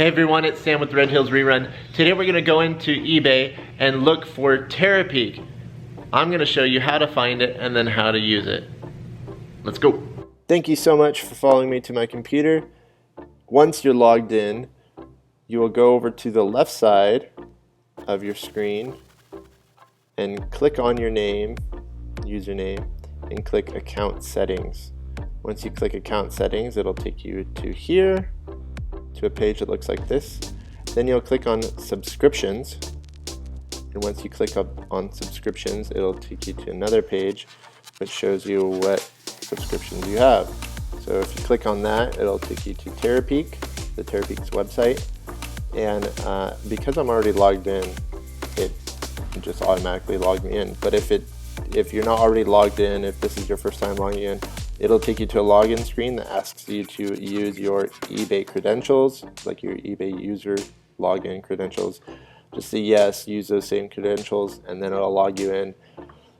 Hey everyone, it's Sam with Red Hills Rerun. Today we're gonna go into eBay and look for Terapeak. I'm gonna show you how to find it and then how to use it. Let's go. Thank you so much for following me to my computer. Once you're logged in, you will go over to the left side of your screen and click on your name, username, and click Account Settings. Once you click Account Settings, it'll take you to here, to a page that looks like this. Then you'll click on Subscriptions, and once you click up on Subscriptions, it'll take you to another page which shows you what subscriptions you have. So if you click on that, it'll take you to Terapeak, the Terapeak's website, and because I'm already logged in, it just automatically logged me in. But if you're not already logged in, if this is your first time logging in, it'll take you to a login screen that asks you to use your eBay credentials, like your eBay user login credentials. Just say yes, use those same credentials, and then it'll log you in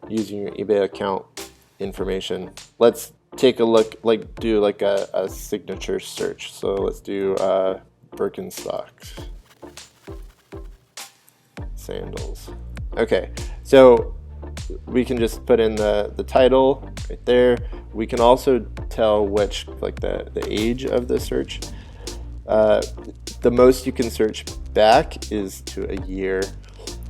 using your eBay account information. Let's take a look, do a signature search. So let's do Birkenstocks sandals. Okay, so we can just put in the title right there. We can also tell which, the age of the search. The most you can search back is to a year.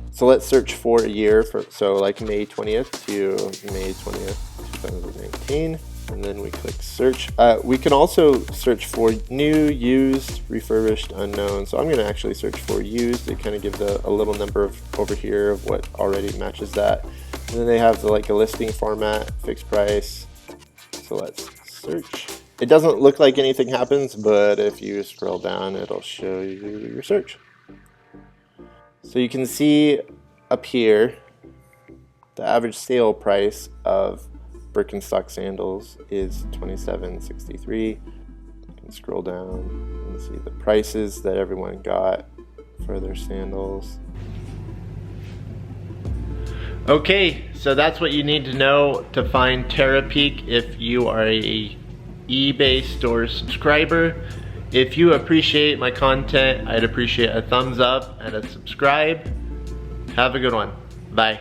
So let's search for a year, so like May 20th to May 20th, 2019. And then we click search. We can also search for new, used, refurbished, unknown. So I'm going to actually search for used. It kind of gives a little number over here of what already matches that. And then they have a listing format, fixed price. So let's search. It doesn't look like anything happens, but if you scroll down, it'll show you your search. So you can see up here, the average sale price of Birkenstock sandals is $27.63. You can scroll down and see the prices that everyone got for their sandals. Okay, so that's what you need to know to find Terapeak if you are a eBay store subscriber. If you appreciate my content, I'd appreciate a thumbs up and a subscribe. Have a good one. Bye.